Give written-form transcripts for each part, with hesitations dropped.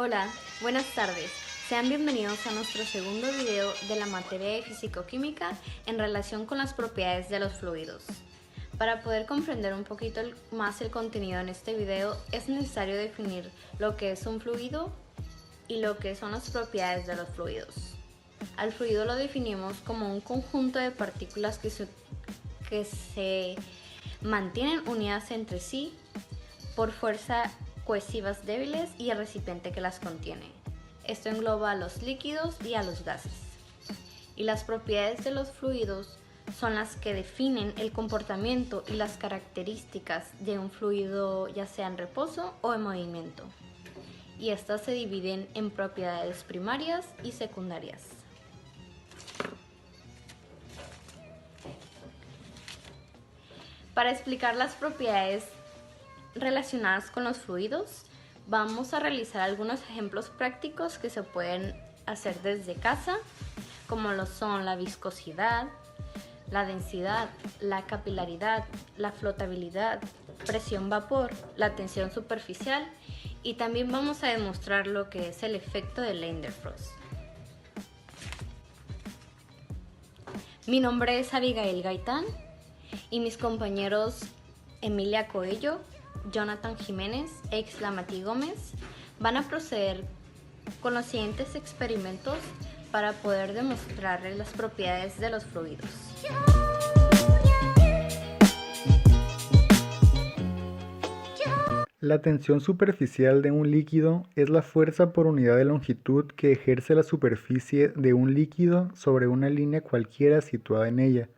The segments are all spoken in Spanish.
Hola, buenas tardes. Sean bienvenidos a nuestro segundo video de la materia de físico-química en relación con las propiedades de los fluidos. Para poder comprender un poquito más el contenido en este video, es necesario definir lo que es un fluido y lo que son las propiedades de los fluidos. Al fluido lo definimos como un conjunto de partículas que se mantienen unidas entre sí por fuerzas cohesivas débiles y el recipiente que las contiene. Esto engloba a los líquidos y a los gases. Y las propiedades de los fluidos son las que definen el comportamiento y las características de un fluido, ya sea en reposo o en movimiento. Y estas se dividen en propiedades primarias y secundarias. Para explicar las propiedades relacionadas con los fluidos, vamos a realizar algunos ejemplos prácticos que se pueden hacer desde casa, como lo son la viscosidad, la densidad, la capilaridad, la flotabilidad, presión vapor, la tensión superficial, y también vamos a demostrar lo que es el efecto de Leidenfrost. Mi nombre es Abigail Gaitán y mis compañeros Emilia Coello, Jonathan Jiménez e Ixtlamati Gómez van a proceder con los siguientes experimentos para poder demostrarles las propiedades de los fluidos. La tensión superficial de un líquido es la fuerza por unidad de longitud que ejerce la superficie de un líquido sobre una línea cualquiera situada en ella.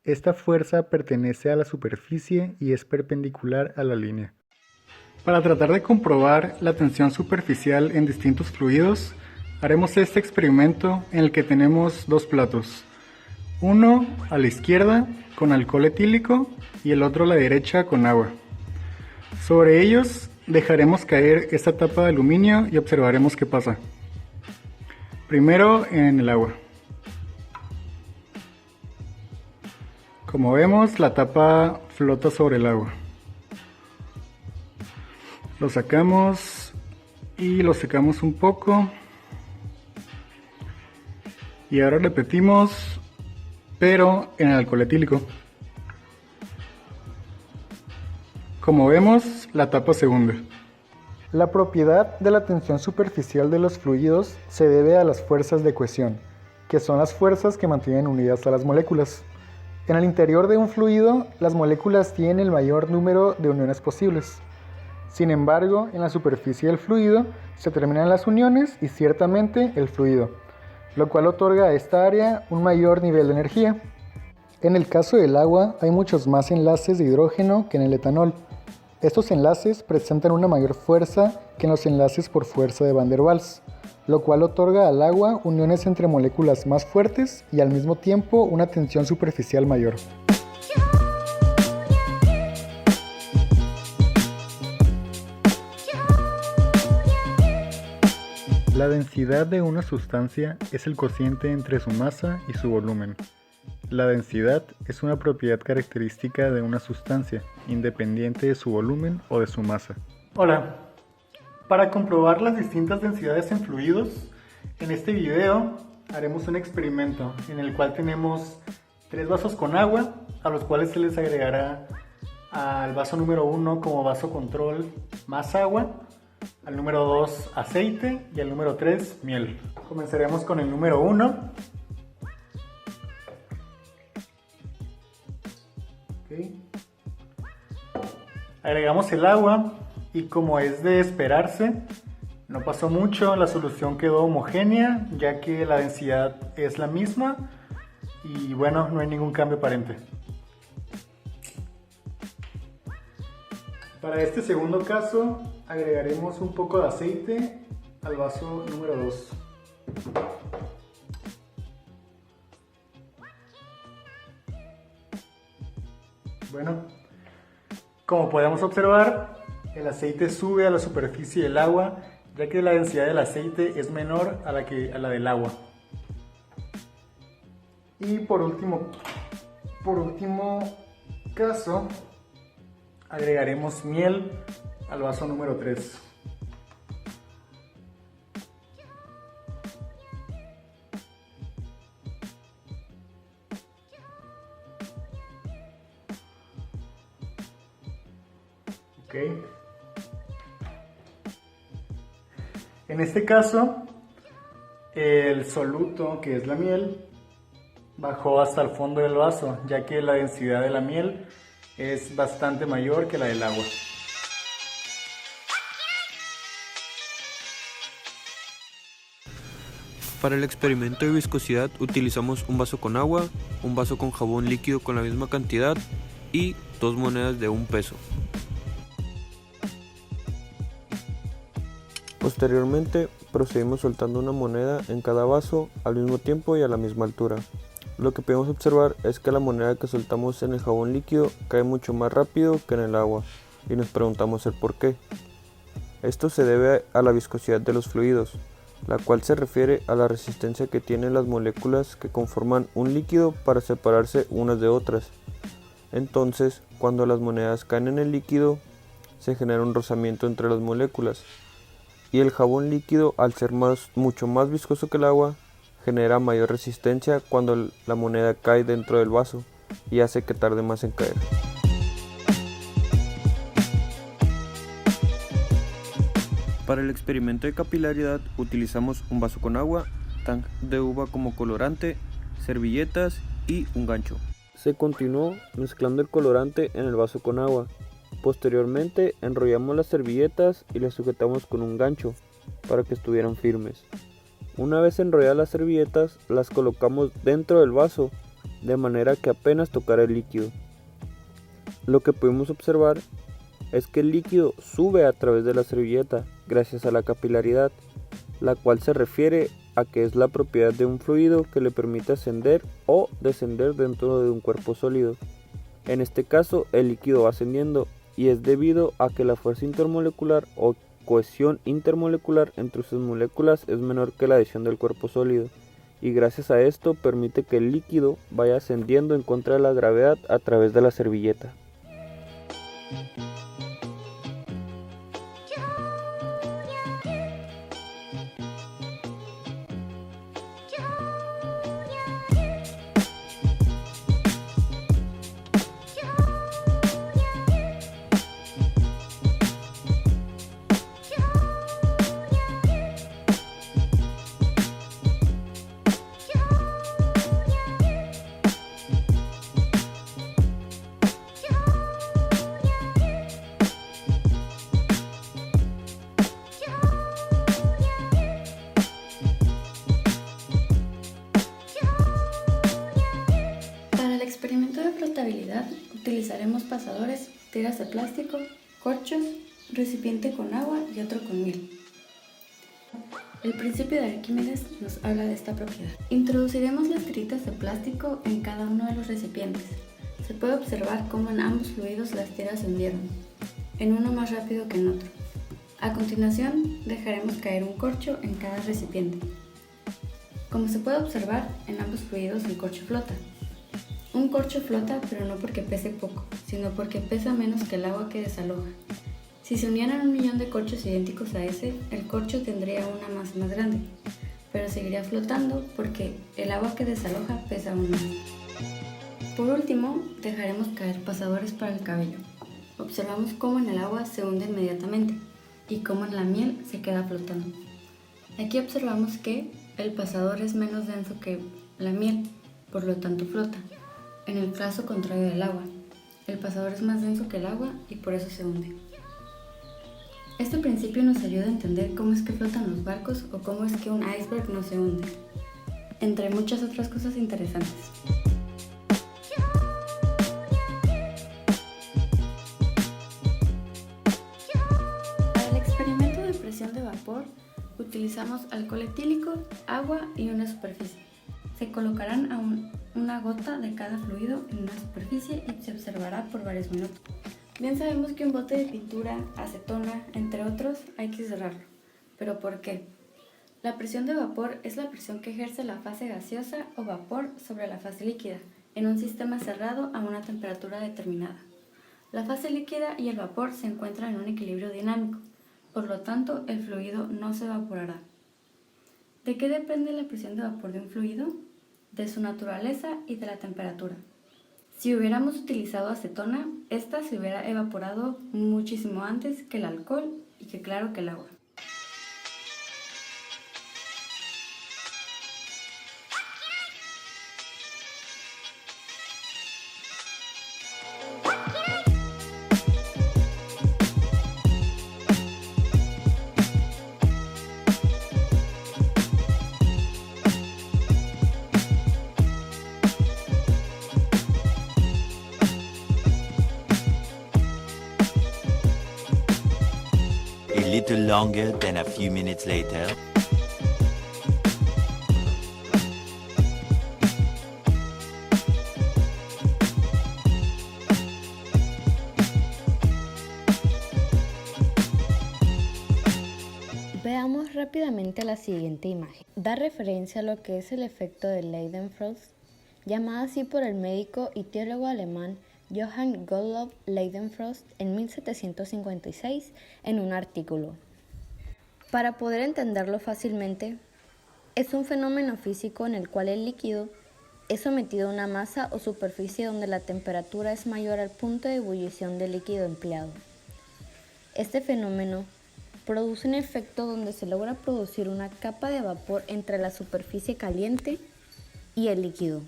Esta fuerza pertenece a la superficie y es perpendicular a la línea. Para tratar de comprobar la tensión superficial en distintos fluidos, haremos este experimento en el que tenemos dos platos. Uno a la izquierda con alcohol etílico y el otro a la derecha con agua. Sobre ellos dejaremos caer esta tapa de aluminio y observaremos qué pasa. Primero en el agua. Como vemos, la tapa flota sobre el agua. Lo sacamos y lo secamos un poco. Y ahora repetimos, pero en el alcohol etílico. Como vemos, la tapa se hunde. La propiedad de la tensión superficial de los fluidos se debe a las fuerzas de cohesión, que son las fuerzas que mantienen unidas a las moléculas. En el interior de un fluido, las moléculas tienen el mayor número de uniones posibles. Sin embargo, en la superficie del fluido se terminan las uniones y ciertamente el fluido, lo cual otorga a esta área un mayor nivel de energía. En el caso del agua, hay muchos más enlaces de hidrógeno que en el etanol. Estos enlaces presentan una mayor fuerza que en los enlaces por fuerza de Van der Waals, lo cual otorga al agua uniones entre moléculas más fuertes y al mismo tiempo una tensión superficial mayor. La densidad de una sustancia es el cociente entre su masa y su volumen. La densidad es una propiedad característica de una sustancia, independiente de su volumen o de su masa. Hola. Para comprobar las distintas densidades en fluidos, en este video haremos un experimento en el cual tenemos 3 vasos con agua, a los cuales se les agregará al vaso número 1 como vaso control más agua, al número 2 aceite y al número 3 miel. Comenzaremos con el número 1. Agregamos el agua y, como es de esperarse, no pasó mucho, la solución quedó homogénea ya que la densidad es la misma y bueno, no hay ningún cambio aparente. Para este segundo caso agregaremos un poco de aceite al vaso número 2. Bueno, como podemos observar, el aceite sube a la superficie del agua, ya que la densidad del aceite es menor a la del agua. Y por último caso, agregaremos miel al vaso número 3. ¿Ok? En este caso, el soluto, que es la miel, bajó hasta el fondo del vaso, ya que la densidad de la miel es bastante mayor que la del agua. Para el experimento de viscosidad utilizamos un vaso con agua, un vaso con jabón líquido con la misma cantidad y 2 monedas de 1 peso. Posteriormente procedimos soltando una moneda en cada vaso al mismo tiempo y a la misma altura. Lo que podemos observar es que la moneda que soltamos en el jabón líquido cae mucho más rápido que en el agua y nos preguntamos el por qué. Esto se debe a la viscosidad de los fluidos, la cual se refiere a la resistencia que tienen las moléculas que conforman un líquido para separarse unas de otras. Entonces, cuando las monedas caen en el líquido, se genera un rozamiento entre las moléculas, y el jabón líquido, al ser mucho más viscoso que el agua, genera mayor resistencia cuando la moneda cae dentro del vaso y hace que tarde más en caer. Para el experimento de capilaridad utilizamos un vaso con agua, tang de uva como colorante, servilletas y un gancho. Se continuó mezclando el colorante en el vaso con agua. Posteriormente enrollamos las servilletas y las sujetamos con un gancho para que estuvieran firmes. Una vez enrolladas las servilletas, las colocamos dentro del vaso de manera que apenas tocara el líquido. Lo que pudimos observar es que el líquido sube a través de la servilleta gracias a la capilaridad, la cual se refiere a que es la propiedad de un fluido que le permite ascender o descender dentro de un cuerpo sólido. En este caso, el líquido va ascendiendo y es debido a que la fuerza intermolecular o cohesión intermolecular entre sus moléculas es menor que la adhesión del cuerpo sólido, y gracias a esto permite que el líquido vaya ascendiendo en contra de la gravedad a través de la servilleta. Utilizaremos pasadores, tiras de plástico, corchos, recipiente con agua y otro con miel. El principio de Arquímedes nos habla de esta propiedad. Introduciremos las tiritas de plástico en cada uno de los recipientes. Se puede observar cómo en ambos fluidos las tiras se hundieron, en uno más rápido que en otro. A continuación, dejaremos caer un corcho en cada recipiente. Como se puede observar, en ambos fluidos el corcho flota. Un corcho flota, pero no porque pese poco, sino porque pesa menos que el agua que desaloja. Si se unieran 1.000.000 de corchos idénticos a ese, el corcho tendría una masa más grande, pero seguiría flotando porque el agua que desaloja pesa aún más. Por último, dejaremos caer pasadores para el cabello. Observamos cómo en el agua se hunde inmediatamente y cómo en la miel se queda flotando. Aquí observamos que el pasador es menos denso que la miel, por lo tanto flota. En el caso contrario del agua, el pasador es más denso que el agua y por eso se hunde. Este principio nos ayuda a entender cómo es que flotan los barcos o cómo es que un iceberg no se hunde, entre muchas otras cosas interesantes. Para el experimento de presión de vapor, utilizamos alcohol etílico, agua y una superficie. Se colocarán a una gota de cada fluido en una superficie y se observará por varios minutos. Bien sabemos que un bote de pintura, acetona, entre otros, hay que cerrarlo. ¿Pero por qué? La presión de vapor es la presión que ejerce la fase gaseosa o vapor sobre la fase líquida en un sistema cerrado a una temperatura determinada. La fase líquida y el vapor se encuentran en un equilibrio dinámico, por lo tanto el fluido no se evaporará. ¿De qué depende la presión de vapor de un fluido? De su naturaleza y de la temperatura. Si hubiéramos utilizado acetona, esta se hubiera evaporado muchísimo antes que el alcohol y que claro que el agua. A little longer than a few minutes later. Veamos rápidamente la siguiente imagen. Da referencia a lo que es el efecto de Leidenfrost, llamado así por el médico y teólogo alemán Johann Gottlob Leidenfrost en 1756 en un artículo. Para poder entenderlo fácilmente, es un fenómeno físico en el cual el líquido es sometido a una masa o superficie donde la temperatura es mayor al punto de ebullición del líquido empleado. Este fenómeno produce un efecto donde se logra producir una capa de vapor entre la superficie caliente y el líquido,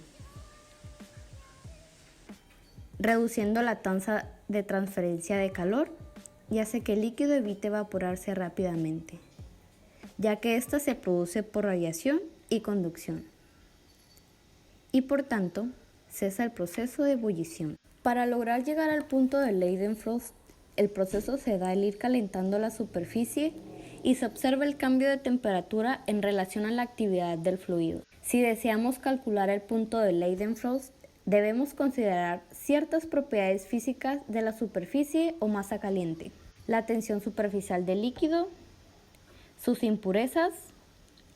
reduciendo la tasa de transferencia de calor y hace que el líquido evite evaporarse rápidamente, ya que ésta se produce por radiación y conducción, y por tanto cesa el proceso de ebullición. Para lograr llegar al punto de Leidenfrost, el proceso se da al ir calentando la superficie y se observa el cambio de temperatura en relación a la actividad del fluido. Si deseamos calcular el punto de Leidenfrost, debemos considerar ciertas propiedades físicas de la superficie o masa caliente, la tensión superficial del líquido, sus impurezas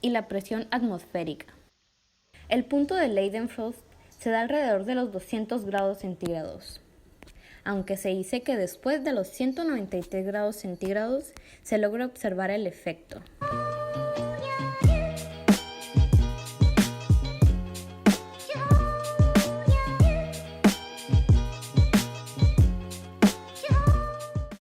y la presión atmosférica. El punto de Leidenfrost se da alrededor de los 200 grados centígrados, aunque se dice que después de los 193 grados centígrados se logra observar el efecto.